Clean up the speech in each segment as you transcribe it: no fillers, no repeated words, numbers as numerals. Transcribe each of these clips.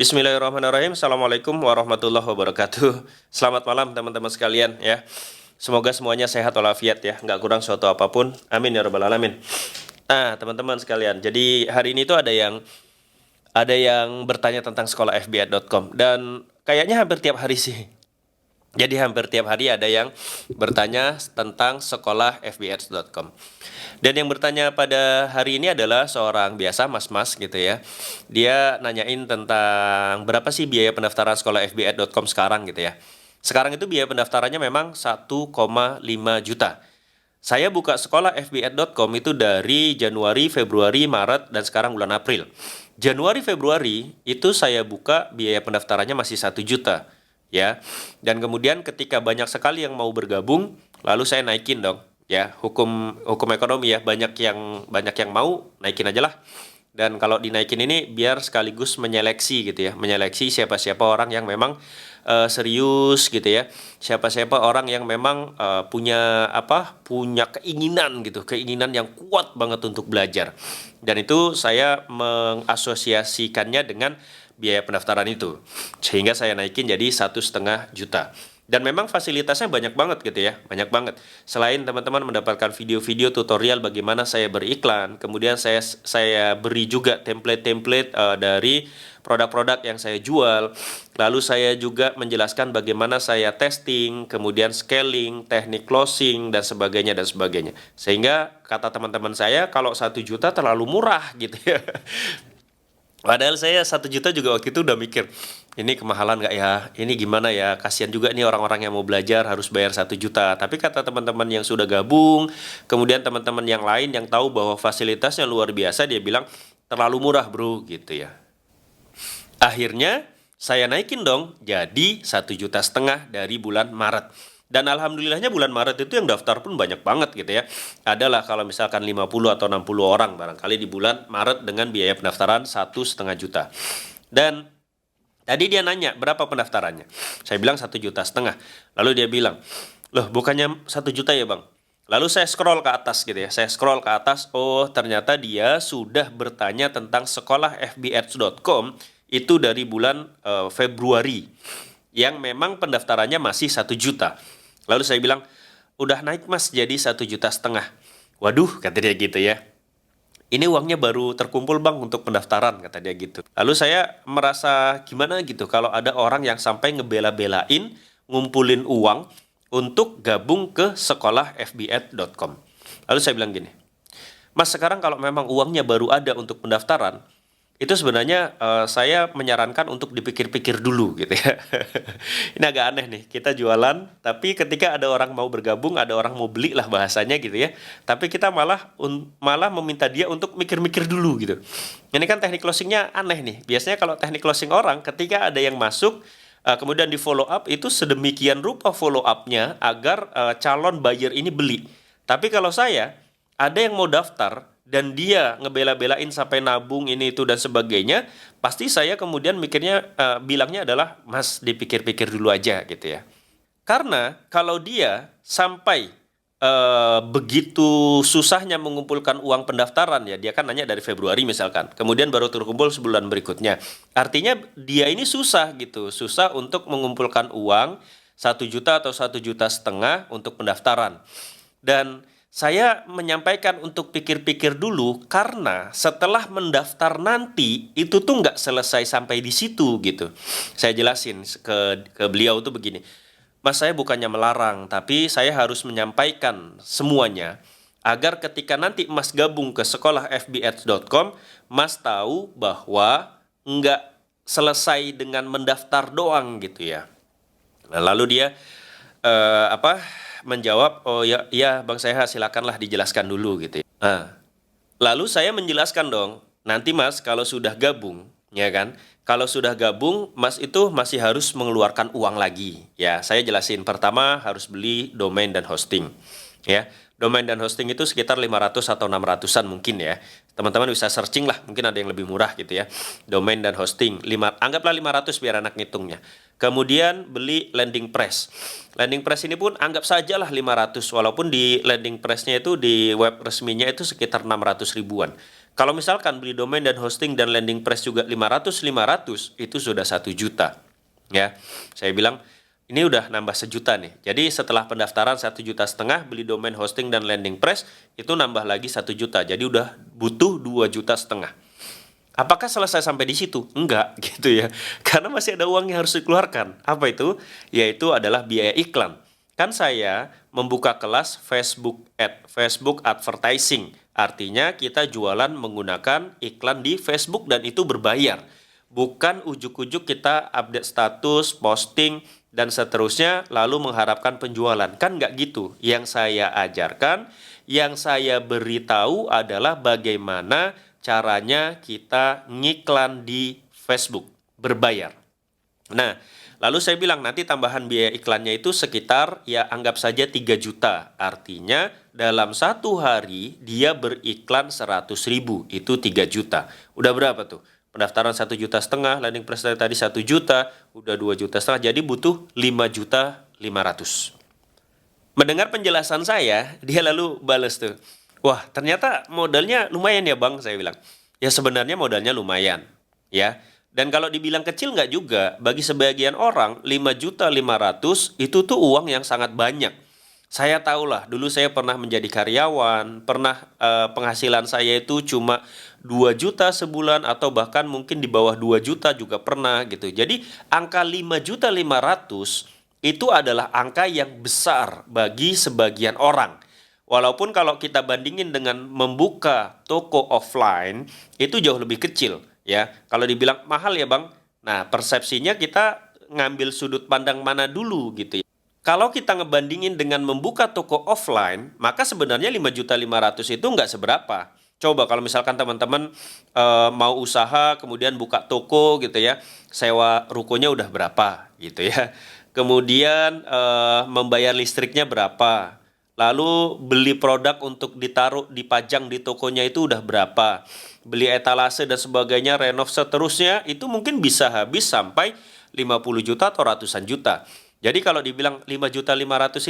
Bismillahirrahmanirrahim. Assalamualaikum warahmatullahi wabarakatuh. Selamat malam teman-teman sekalian ya. Semoga semuanya sehat walafiat ya, nggak kurang suatu apapun. Amin ya rabbal alamin. Nah teman-teman sekalian, jadi hari ini tuh ada yang bertanya tentang sekolah fbi.com dan kayaknya hampir tiap hari sih. Jadi hampir tiap hari ada yang bertanya tentang sekolah fbs.com. Dan yang bertanya pada hari ini adalah seorang biasa mas-mas gitu ya. Dia nanyain tentang berapa sih biaya pendaftaran sekolah fbs.com sekarang gitu ya. Sekarang itu biaya pendaftarannya memang 1,5 juta. Saya buka sekolah fbs.com itu dari Januari, Februari, Maret, dan sekarang bulan April. Januari, Februari itu saya buka biaya pendaftarannya masih 1 juta. Ya, dan kemudian ketika banyak sekali yang mau bergabung, lalu saya naikin dong, ya hukum ekonomi ya, banyak yang mau naikin aja lah. Dan kalau dinaikin ini biar sekaligus menyeleksi gitu ya, menyeleksi siapa-siapa orang yang memang serius gitu ya, siapa-siapa orang yang memang punya keinginan gitu, keinginan yang kuat banget untuk belajar. Dan itu saya mengasosiasikannya dengan biaya pendaftaran itu, sehingga saya naikin jadi 1,5 juta. Dan memang fasilitasnya banyak banget gitu ya, banyak banget. Selain teman-teman mendapatkan video-video tutorial bagaimana saya beriklan, kemudian saya beri juga template-template dari produk-produk yang saya jual. Lalu saya juga menjelaskan bagaimana saya testing, kemudian scaling, teknik closing dan sebagainya dan sebagainya. Sehingga kata teman-teman saya kalau 1 juta terlalu murah gitu ya. Padahal saya 1 juta juga waktu itu udah mikir, ini kemahalan nggak ya? Ini gimana ya? Kasihan juga nih orang-orang yang mau belajar harus bayar 1 juta. Tapi kata teman-teman yang sudah gabung, kemudian teman-teman yang lain yang tahu bahwa fasilitasnya luar biasa, dia bilang terlalu murah bro, gitu ya. Akhirnya saya naikin dong jadi 1,5 juta dari bulan Maret. Dan alhamdulillahnya bulan Maret itu yang daftar pun banyak banget gitu ya. Adalah kalau misalkan 50 atau 60 orang barangkali di bulan Maret dengan biaya pendaftaran 1,5 juta. Dan tadi dia nanya berapa pendaftarannya. Saya bilang 1,5 juta. Lalu dia bilang, loh bukannya 1 juta ya bang? Lalu saya scroll ke atas gitu ya. Saya scroll ke atas, oh ternyata dia sudah bertanya tentang sekolah fbs.com itu dari bulan Februari. Yang memang pendaftarannya masih 1 juta. Lalu saya bilang, udah naik mas jadi 1,5 juta. Waduh, kata dia gitu ya. Ini uangnya baru terkumpul bang untuk pendaftaran, kata dia gitu. Lalu saya merasa gimana gitu kalau ada orang yang sampai ngebela-belain, ngumpulin uang untuk gabung ke sekolah fbs.com. Lalu saya bilang gini, mas sekarang kalau memang uangnya baru ada untuk pendaftaran, itu sebenarnya saya menyarankan untuk dipikir-pikir dulu gitu ya. Ini agak aneh nih, kita jualan, tapi ketika ada orang mau bergabung, ada orang mau beli lah bahasanya gitu ya. Tapi kita malah meminta dia untuk mikir-mikir dulu gitu. Ini kan teknik closingnya aneh nih. Biasanya kalau teknik closing orang, ketika ada yang masuk, kemudian di follow up, itu sedemikian rupa follow up-nya agar calon buyer ini beli. Tapi kalau saya, ada yang mau daftar, dan dia ngebela-belain sampai nabung ini itu dan sebagainya, pasti saya kemudian mikirnya bilangnya adalah mas dipikir-pikir dulu aja gitu ya. Karena kalau dia sampai begitu susahnya mengumpulkan uang pendaftaran ya, dia kan nanya dari Februari misalkan, kemudian baru terkumpul sebulan berikutnya. Artinya dia ini susah gitu, susah untuk mengumpulkan uang 1 juta atau 1,5 juta untuk pendaftaran. Dan saya menyampaikan untuk pikir-pikir dulu karena setelah mendaftar nanti itu tuh nggak selesai sampai di situ gitu. Saya jelasin ke beliau tuh begini, mas saya bukannya melarang tapi saya harus menyampaikan semuanya agar ketika nanti mas gabung ke sekolah fbs.com, mas tahu bahwa nggak selesai dengan mendaftar doang gitu ya. Nah, lalu dia menjawab, oh ya, ya Bang Seha silakanlah dijelaskan dulu gitu ya. Nah, lalu saya menjelaskan dong, nanti Mas kalau sudah gabung, ya kan? Kalau sudah gabung, Mas itu masih harus mengeluarkan uang lagi. Ya, saya jelasin pertama harus beli domain dan hosting. Ya, domain dan hosting itu sekitar 500 atau 600-an mungkin ya. Teman-teman bisa searching lah, mungkin ada yang lebih murah gitu ya. Domain dan hosting, anggaplah 500 biar anak ngitungnya. Kemudian beli landing press. Landing press ini pun anggap sajalah 500, walaupun di landing pressnya itu di web resminya itu sekitar 600 ribuan. Kalau misalkan beli domain dan hosting dan landing press juga 500 itu sudah 1 juta. Ya, saya bilang ini udah nambah 1 juta nih. Jadi setelah pendaftaran 1,5 juta, beli domain hosting dan landing press itu nambah lagi 1 juta. Jadi udah butuh 2,5 juta. Apakah selesai sampai di situ? Enggak, gitu ya. Karena masih ada uang yang harus dikeluarkan. Apa itu? Yaitu adalah biaya iklan. Kan saya membuka kelas Facebook advertising. Artinya kita jualan menggunakan iklan di Facebook dan itu berbayar. Bukan ujuk-ujuk kita update status, posting, dan seterusnya lalu mengharapkan penjualan. Kan nggak gitu. Yang saya ajarkan, yang saya beritahu adalah bagaimana caranya kita ngiklan di Facebook, berbayar. Nah, lalu saya bilang nanti tambahan biaya iklannya itu sekitar ya anggap saja 3 juta. Artinya dalam 1 hari dia beriklan 100.000, itu 3 juta. Udah berapa tuh? Pendaftaran 1,5 juta, landing press tadi 1 juta, udah 2,5 juta, jadi butuh 5,5 juta. Mendengar penjelasan saya, dia lalu bales tuh, wah ternyata modalnya lumayan ya bang, saya bilang. Ya sebenarnya modalnya lumayan, ya. Dan kalau dibilang kecil nggak juga, bagi sebagian orang 5,5 juta itu tuh uang yang sangat banyak. Saya tahulah, dulu saya pernah menjadi karyawan, pernah penghasilan saya itu cuma 2 juta sebulan atau bahkan mungkin di bawah 2 juta juga pernah gitu. Jadi angka 5,5 juta itu adalah angka yang besar bagi sebagian orang. Walaupun kalau kita bandingin dengan membuka toko offline itu jauh lebih kecil ya. Kalau dibilang mahal ya bang, nah persepsinya kita ngambil sudut pandang mana dulu gitu ya. Kalau kita ngebandingin dengan membuka toko offline, maka sebenarnya 5,5 juta itu nggak seberapa. Coba kalau misalkan teman-teman mau usaha kemudian buka toko gitu ya, sewa rukonya udah berapa gitu ya. Kemudian membayar listriknya berapa. Lalu beli produk untuk ditaruh dipajang di tokonya itu udah berapa. Beli etalase dan sebagainya, renov seterusnya itu mungkin bisa habis sampai 50 juta atau ratusan juta. Jadi kalau dibilang 5,5 juta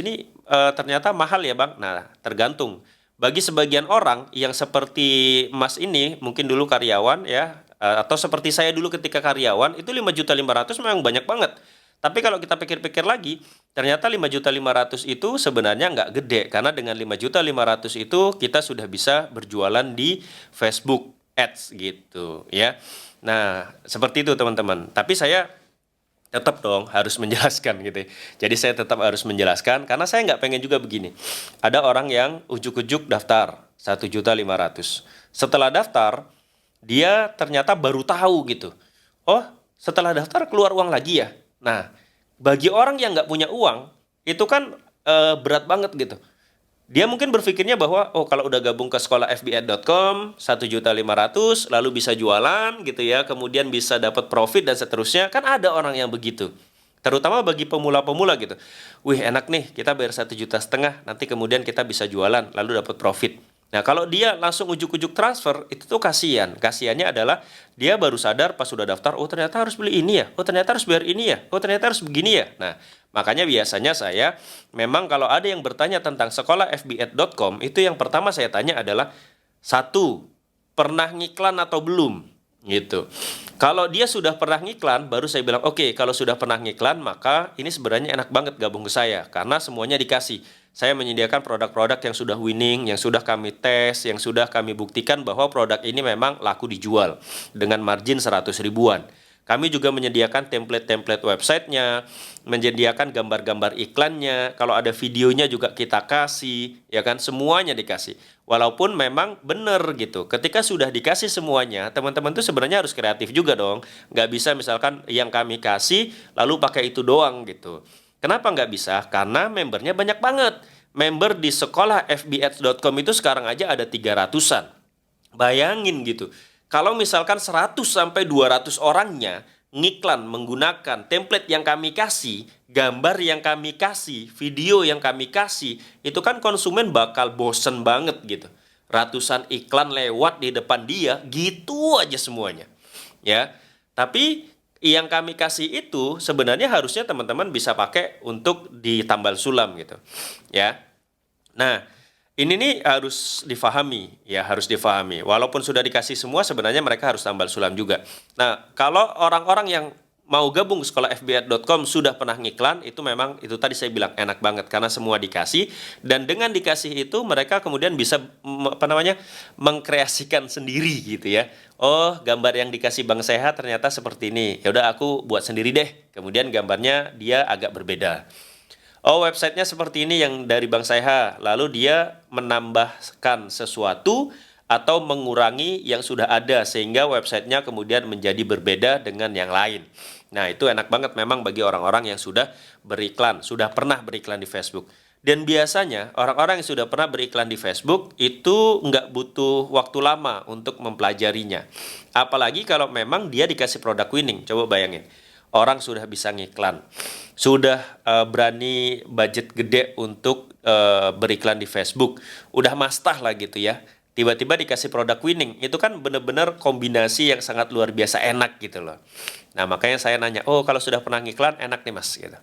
ini ternyata mahal ya bang. Nah tergantung. Bagi sebagian orang yang seperti Mas ini mungkin dulu karyawan ya, atau seperti saya dulu ketika karyawan itu 5,5 juta memang banyak banget. Tapi kalau kita pikir-pikir lagi, ternyata 5,5 juta itu sebenarnya nggak gede. Karena dengan 5,5 juta itu kita sudah bisa berjualan di Facebook Ads gitu ya. Nah seperti itu teman-teman. Tapi saya tetap dong harus menjelaskan gitu ya. Jadi saya tetap harus menjelaskan karena saya nggak pengen juga begini. Ada orang yang ujuk-ujuk daftar 1,5 juta. Setelah daftar, dia ternyata baru tahu gitu. Oh, setelah daftar keluar uang lagi ya. Nah, bagi orang yang nggak punya uang, itu kan berat banget gitu. Dia mungkin berpikirnya bahwa oh kalau udah gabung ke sekolah fbad.com 1,5 juta lalu bisa jualan gitu ya, kemudian bisa dapat profit dan seterusnya. Kan ada orang yang begitu. Terutama bagi pemula-pemula gitu. Wih, enak nih, kita bayar 1,5 juta, nanti kemudian kita bisa jualan lalu dapat profit. Nah, kalau dia langsung ujuk-ujuk transfer, itu tuh kasihan. Kasihannya adalah dia baru sadar pas sudah daftar, oh ternyata harus beli ini ya, oh ternyata harus bayar ini ya, oh ternyata harus begini ya. Nah, makanya biasanya saya memang kalau ada yang bertanya tentang sekolah fbad.com, itu yang pertama saya tanya adalah, satu, pernah ngiklan atau belum? Gitu. Kalau dia sudah pernah ngiklan, baru saya bilang, oke, kalau sudah pernah ngiklan, maka ini sebenarnya enak banget gabung ke saya, karena semuanya dikasih. Saya menyediakan produk-produk yang sudah winning, yang sudah kami tes, yang sudah kami buktikan bahwa produk ini memang laku dijual dengan margin 100 ribuan. Kami juga menyediakan template-template websitenya, menyediakan gambar-gambar iklannya, kalau ada videonya juga kita kasih, ya kan, semuanya dikasih. Walaupun memang benar gitu, ketika sudah dikasih semuanya, teman-teman tuh sebenarnya harus kreatif juga dong. Nggak bisa misalkan yang kami kasih, lalu pakai itu doang gitu. Kenapa nggak bisa? Karena membernya banyak banget. Member di sekolah fbads.com itu sekarang aja ada 300-an. Bayangin gitu. Kalau misalkan 100 sampai 200 orangnya ngiklan menggunakan template yang kami kasih, gambar yang kami kasih, video yang kami kasih, itu kan konsumen bakal bosen banget gitu. Ratusan iklan lewat di depan dia, gitu aja semuanya. Ya. Tapi yang kami kasih itu sebenarnya harusnya teman-teman bisa pakai untuk di tambal sulam gitu. Ya. Nah, Ini nih harus difahami, ya harus difahami. Walaupun sudah dikasih semua, sebenarnya mereka harus tambal sulam juga. Nah, kalau orang-orang yang mau gabung ke sekolah fbit.com sudah pernah ngiklan, itu memang itu tadi saya bilang enak banget karena semua dikasih, dan dengan dikasih itu mereka kemudian bisa mengkreasikan sendiri gitu ya. Oh, gambar yang dikasih Bang Sehat ternyata seperti ini. Ya udah aku buat sendiri deh. Kemudian gambarnya dia agak berbeda. Oh, websitenya seperti ini yang dari Bang Saiha. Lalu dia menambahkan sesuatu atau mengurangi yang sudah ada sehingga websitenya kemudian menjadi berbeda dengan yang lain. Nah, itu enak banget memang bagi orang-orang yang sudah beriklan, sudah pernah beriklan di Facebook. Dan biasanya orang-orang yang sudah pernah beriklan di Facebook itu nggak butuh waktu lama untuk mempelajarinya. Apalagi kalau memang dia dikasih produk winning. Coba bayangin. Orang sudah bisa ngiklan, sudah berani budget gede untuk beriklan di Facebook, udah mastah lah gitu ya. Tiba-tiba dikasih produk winning, itu kan bener-bener kombinasi yang sangat luar biasa enak gitu loh. Nah makanya saya nanya, oh kalau sudah pernah ngiklan enak nih mas gitu.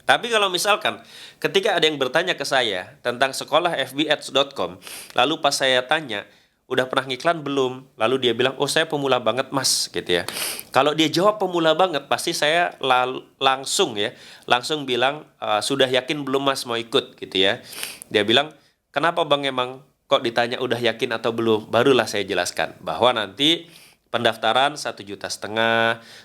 Tapi kalau misalkan ketika ada yang bertanya ke saya tentang sekolah fbads.com, lalu pas saya tanya, udah pernah ngiklan belum? Lalu dia bilang, oh saya pemula banget mas, gitu ya. Kalau dia jawab pemula banget, pasti saya langsung bilang, sudah yakin belum mas mau ikut, gitu ya. Dia bilang, kenapa bang emang kok ditanya udah yakin atau belum? Barulah saya jelaskan bahwa nanti pendaftaran 1,5 juta.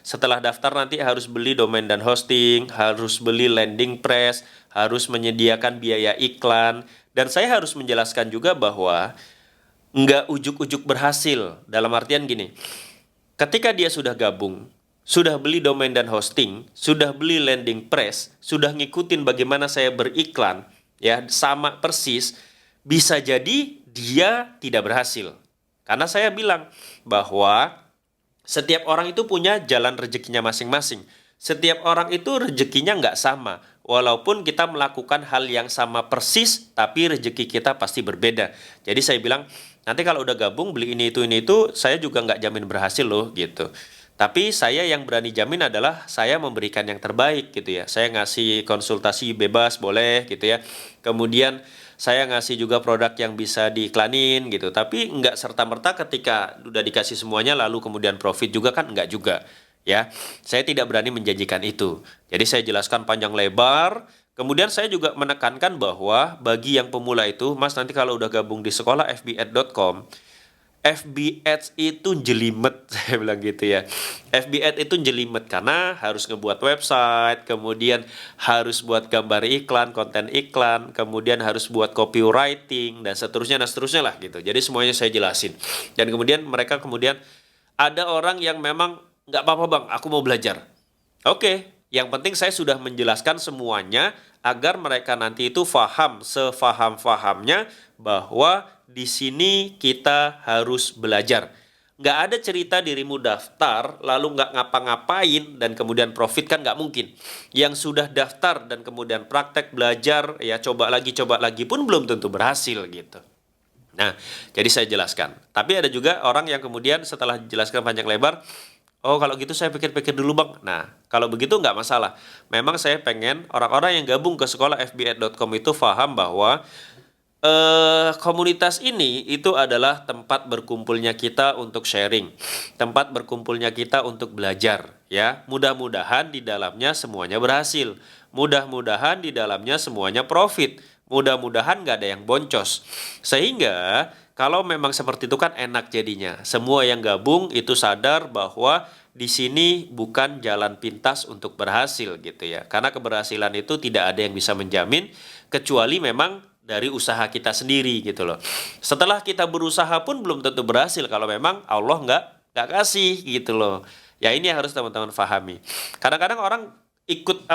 Setelah daftar nanti harus beli domain dan hosting, harus beli landing press, harus menyediakan biaya iklan. Dan saya harus menjelaskan juga bahwa nggak ujuk-ujuk berhasil. Dalam artian gini, ketika dia sudah gabung, sudah beli domain dan hosting, sudah beli landing press, sudah ngikutin bagaimana saya beriklan, ya sama persis, bisa jadi dia tidak berhasil. Karena saya bilang bahwa setiap orang itu punya jalan rezekinya masing-masing. Setiap orang itu rezekinya nggak sama. Walaupun kita melakukan hal yang sama persis, tapi rezeki kita pasti berbeda. Jadi saya bilang, nanti kalau udah gabung beli ini itu, saya juga nggak jamin berhasil loh gitu. Tapi saya yang berani jamin adalah saya memberikan yang terbaik gitu ya. Saya ngasih konsultasi bebas boleh gitu ya. Kemudian saya ngasih juga produk yang bisa diiklanin gitu. Tapi nggak serta-merta ketika udah dikasih semuanya lalu kemudian profit juga kan nggak juga. Ya, saya tidak berani menjanjikan itu. Jadi saya jelaskan panjang lebar. Kemudian saya juga menekankan bahwa bagi yang pemula itu, Mas nanti kalau udah gabung di sekolah fbads.com, FB Ads itu jelimet, saya bilang gitu ya. FB Ads itu jelimet karena harus ngebuat website, kemudian harus buat gambar iklan, konten iklan, kemudian harus buat copywriting, dan seterusnya lah gitu. Jadi semuanya saya jelasin. Dan kemudian mereka kemudian ada orang yang memang nggak apa-apa bang, aku mau belajar. Oke, yang penting saya sudah menjelaskan semuanya agar mereka nanti itu faham sefaham-fahamnya bahwa di sini kita harus belajar. Nggak ada cerita dirimu daftar lalu nggak ngapa-ngapain dan kemudian profit kan nggak mungkin. Yang sudah daftar dan kemudian praktek belajar ya coba lagi pun belum tentu berhasil gitu. Nah, jadi saya jelaskan. Tapi ada juga orang yang kemudian setelah jelaskan panjang lebar, oh kalau gitu saya pikir-pikir dulu bang. Nah, kalau begitu nggak masalah. Memang saya pengen orang-orang yang gabung ke sekolah fbads.com itu paham bahwa komunitas ini itu adalah tempat berkumpulnya kita untuk sharing, tempat berkumpulnya kita untuk belajar, ya. Mudah-mudahan di dalamnya semuanya berhasil, mudah-mudahan di dalamnya semuanya profit, mudah-mudahan nggak ada yang boncos, sehingga kalau memang seperti itu kan enak jadinya. Semua yang gabung itu sadar bahwa di sini bukan jalan pintas untuk berhasil gitu ya. Karena keberhasilan itu tidak ada yang bisa menjamin kecuali memang dari usaha kita sendiri gitu loh. Setelah kita berusaha pun belum tentu berhasil kalau memang Allah nggak kasih gitu loh. Ya ini yang harus teman-teman pahami. Kadang-kadang orang ikut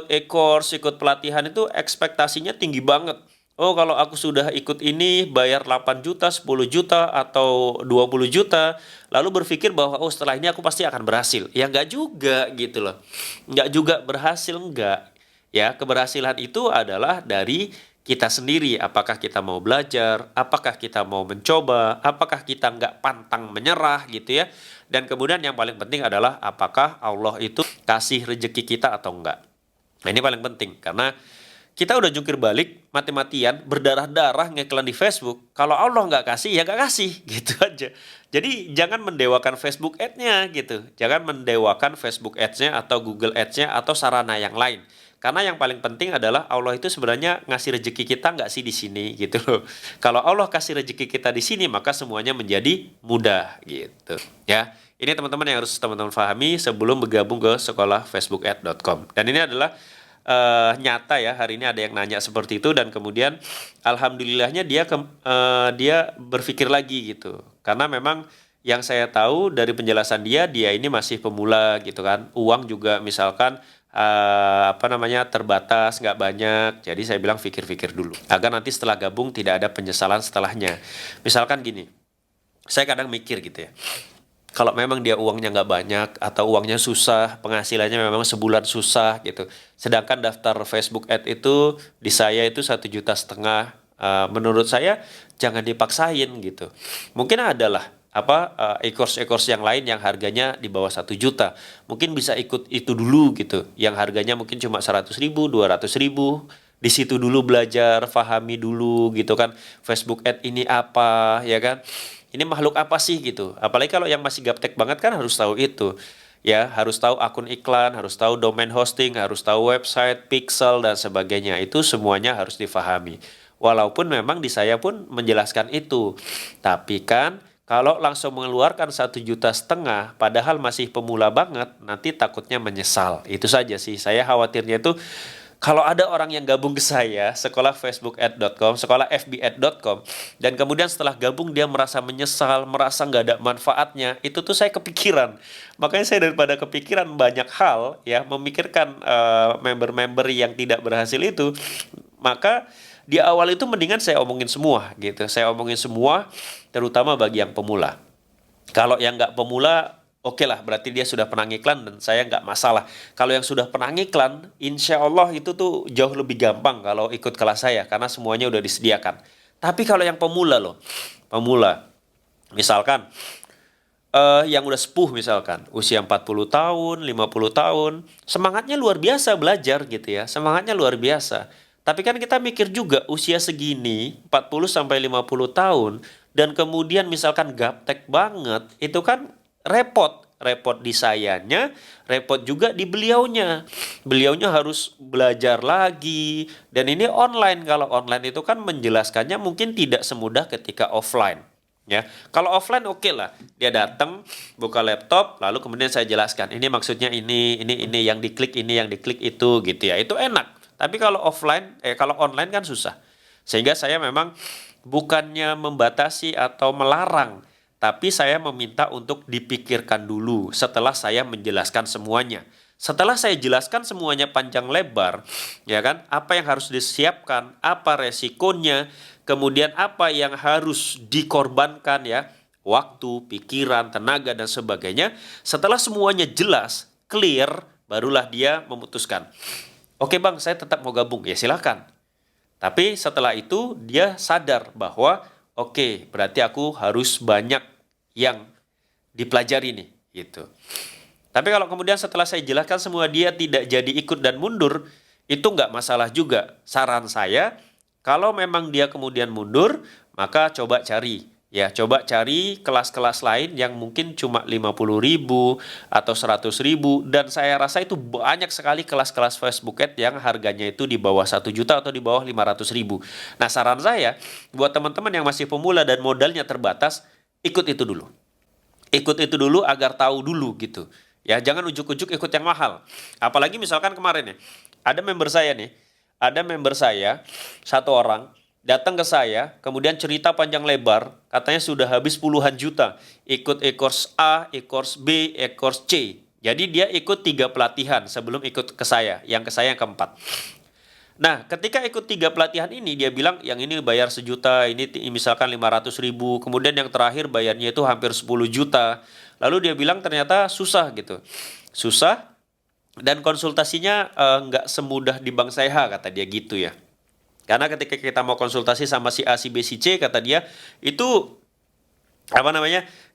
e-course, ikut pelatihan itu ekspektasinya tinggi banget. Oh kalau aku sudah ikut ini bayar 8 juta, 10 juta atau 20 juta, lalu berpikir bahwa oh setelah ini aku pasti akan berhasil. Ya nggak juga gitu loh. Nggak juga berhasil, nggak. Ya, keberhasilan itu adalah dari kita sendiri. Apakah kita mau belajar, apakah kita mau mencoba, apakah kita nggak pantang menyerah gitu ya. Dan kemudian yang paling penting adalah apakah Allah itu kasih rezeki kita atau enggak. Nah ini paling penting karena kita udah jungkir balik, mati-matian, berdarah-darah ngiklan di Facebook. Kalau Allah nggak kasih, ya nggak kasih, gitu aja. Jadi jangan mendewakan Facebook Ads-nya gitu. Jangan mendewakan Facebook Ads-nya atau Google Ads-nya atau sarana yang lain. Karena yang paling penting adalah Allah itu sebenarnya ngasih rezeki kita nggak sih di sini gitu loh. Kalau Allah kasih rezeki kita di sini, maka semuanya menjadi mudah gitu. Ya, ini teman-teman yang harus teman-teman pahami sebelum bergabung ke sekolah facebookads.com. Dan ini adalah nyata ya, hari ini ada yang nanya seperti itu dan kemudian alhamdulillahnya dia berpikir lagi gitu. Karena memang yang saya tahu dari penjelasan dia ini masih pemula gitu kan. Uang juga misalkan terbatas, nggak banyak. Jadi saya bilang pikir-pikir dulu agar nanti setelah gabung tidak ada penyesalan setelahnya. Misalkan gini, saya kadang mikir gitu ya, kalau memang dia uangnya nggak banyak atau uangnya susah, penghasilannya memang sebulan susah gitu. Sedangkan daftar Facebook Ad itu di saya itu 1,5 juta. Menurut saya jangan dipaksain gitu. Mungkin adalah e-course yang lain yang harganya di bawah 1 juta. Mungkin bisa ikut itu dulu gitu. Yang harganya mungkin cuma 100.000, 200.000. Di situ dulu belajar, pahami dulu gitu kan. Facebook Ad ini apa, ya kan? Ini makhluk apa sih gitu. Apalagi kalau yang masih gaptek banget kan harus tahu itu. Ya, harus tahu akun iklan, harus tahu domain hosting, harus tahu website, pixel dan sebagainya. Itu semuanya harus difahami. Walaupun memang di saya pun menjelaskan itu. Tapi kan kalau langsung mengeluarkan 1,5 juta padahal masih pemula banget, nanti takutnya menyesal. Itu saja sih. Saya khawatirnya itu kalau ada orang yang gabung ke saya, sekolah facebookads.com, sekolah fbads.com, dan kemudian setelah gabung dia merasa menyesal, merasa nggak ada manfaatnya, itu tuh saya kepikiran. Makanya saya daripada kepikiran banyak hal, ya memikirkan member-member yang tidak berhasil itu, maka di awal itu mendingan saya omongin semua gitu. Saya omongin semua, terutama bagi yang pemula. Kalau yang nggak pemula, oke lah, berarti dia sudah pernah ngiklan dan saya nggak masalah. Kalau yang sudah pernah ngiklan, insya Allah itu tuh jauh lebih gampang kalau ikut kelas saya karena semuanya udah disediakan. Tapi kalau yang pemula loh, pemula, misalkan yang udah sepuh misalkan, usia 40 tahun, 50 tahun, semangatnya luar biasa belajar gitu ya, semangatnya luar biasa. Tapi kan kita mikir juga usia segini, 40 sampai 50 tahun, dan kemudian misalkan gaptek banget, itu kan repot di sayanya, repot juga di beliaunya. Beliaunya harus belajar lagi dan ini online. Kalau online itu kan menjelaskannya mungkin tidak semudah ketika offline. Ya, kalau offline oke lah, dia datang buka laptop, lalu kemudian saya jelaskan ini maksudnya ini yang diklik ini yang diklik itu gitu ya, itu enak. Tapi kalau kalau online kan susah. Sehingga saya memang bukannya membatasi atau melarang, tapi saya meminta untuk dipikirkan dulu setelah saya menjelaskan semuanya. Setelah saya jelaskan semuanya panjang lebar, ya kan, apa yang harus disiapkan, apa resikonya, kemudian apa yang harus dikorbankan ya, waktu, pikiran, tenaga, dan sebagainya. Setelah semuanya jelas, clear, barulah dia memutuskan. Oke bang, saya tetap mau gabung, ya silakan. Tapi setelah itu dia sadar bahwa oke, berarti aku harus banyak yang dipelajari nih, gitu. Tapi kalau kemudian setelah saya jelaskan semua dia tidak jadi ikut dan mundur, itu nggak masalah juga. Saran saya, kalau memang dia kemudian mundur, maka coba cari kelas-kelas lain yang mungkin cuma 50.000 atau 100.000, dan saya rasa itu banyak sekali kelas-kelas Facebook Ads yang harganya itu di bawah 1 juta atau di bawah 500.000. Nah, saran saya buat teman-teman yang masih pemula dan modalnya terbatas, ikut itu dulu. Ikut itu dulu agar tahu dulu gitu. Ya, jangan ujuk-ujuk ikut yang mahal. Apalagi misalkan kemarin ya, ada member saya satu orang datang ke saya, kemudian cerita panjang lebar, katanya sudah habis puluhan juta, ikut e-course A, e-course B, e-course C. Jadi dia ikut 3 pelatihan sebelum ikut ke saya, yang ke saya yang keempat. Nah, ketika ikut 3 pelatihan ini, dia bilang yang ini bayar 1 juta, ini misalkan 500.000, kemudian yang terakhir bayarnya itu hampir 10 juta. Lalu dia bilang ternyata susah gitu. Susah, dan konsultasinya nggak semudah di Bank SEHA, kata dia gitu ya. Karena ketika kita mau konsultasi sama si A, si B, si C, kata dia, itu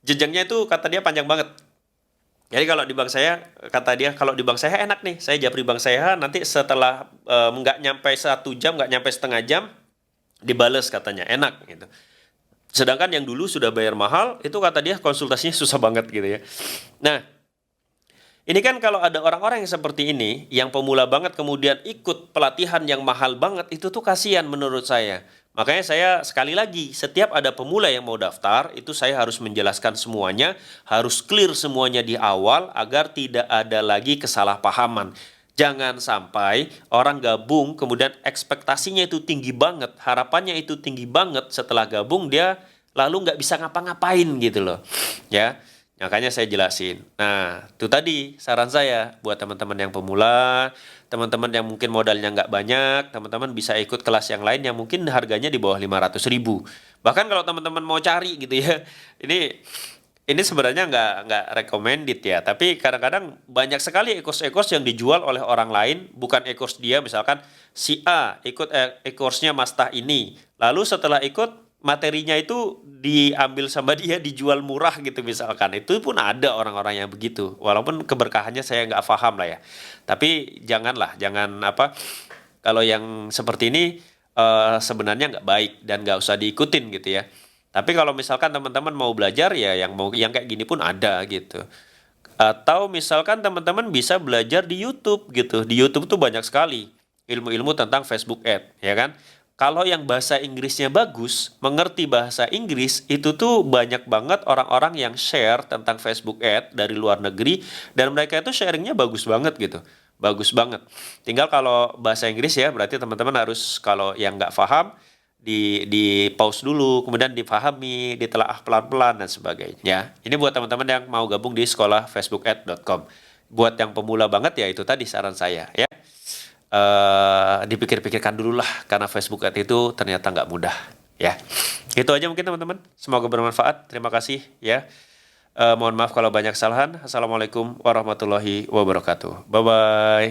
jenjangnya itu kata dia panjang banget. Jadi kalau di bank saya, kata dia, kalau di bank saya enak nih, saya japri bank saya, nanti setelah nggak nyampe 1 jam, nggak nyampe setengah jam, dibales katanya, enak gitu. Sedangkan yang dulu sudah bayar mahal, itu kata dia konsultasinya susah banget gitu ya. Nah, ini kan kalau ada orang-orang yang seperti ini, yang pemula banget kemudian ikut pelatihan yang mahal banget, itu tuh kasihan menurut saya. Makanya saya sekali lagi, setiap ada pemula yang mau daftar, itu saya harus menjelaskan semuanya, harus clear semuanya di awal agar tidak ada lagi kesalahpahaman. Jangan sampai orang gabung kemudian ekspektasinya itu tinggi banget, harapannya itu tinggi banget, setelah gabung dia lalu nggak bisa ngapa-ngapain gitu loh. Ya. Makanya saya jelasin. Nah, itu tadi saran saya buat teman-teman yang pemula, teman-teman yang mungkin modalnya nggak banyak, teman-teman bisa ikut kelas yang lain yang mungkin harganya di bawah 500.000. Bahkan kalau teman-teman mau cari gitu ya, ini sebenarnya nggak recommended ya, tapi kadang-kadang banyak sekali e-course yang dijual oleh orang lain, bukan e-course dia, misalkan si A ikut e-course-nya Mastah ini, lalu setelah ikut materinya itu diambil sama dia dijual murah gitu misalkan, itu pun ada orang-orang yang begitu, walaupun keberkahannya saya nggak paham lah ya, tapi jangan apa, kalau yang seperti ini sebenarnya nggak baik dan nggak usah diikutin gitu ya. Tapi kalau misalkan teman-teman mau belajar ya yang kayak gini pun ada gitu. Atau misalkan teman-teman bisa belajar di YouTube gitu. Di YouTube tuh banyak sekali ilmu-ilmu tentang Facebook Ad, ya kan? Kalau yang bahasa Inggrisnya bagus, mengerti bahasa Inggris, itu tuh banyak banget orang-orang yang share tentang Facebook Ad dari luar negeri, dan mereka itu sharingnya bagus banget gitu. Bagus banget. Tinggal kalau bahasa Inggris ya, berarti teman-teman harus, kalau yang nggak paham, di pause dulu, kemudian dipahami, ditelaah pelan-pelan dan sebagainya. Ini buat teman-teman yang mau gabung di sekolah facebookad.com. Buat yang pemula banget ya itu tadi saran saya ya. Dipikir-pikirkan dulu lah, karena Facebook Ad itu ternyata nggak mudah ya. Itu aja mungkin teman-teman. Semoga bermanfaat. Terima kasih ya. Mohon maaf kalau banyak kesalahan. Assalamualaikum warahmatullahi wabarakatuh. Bye bye.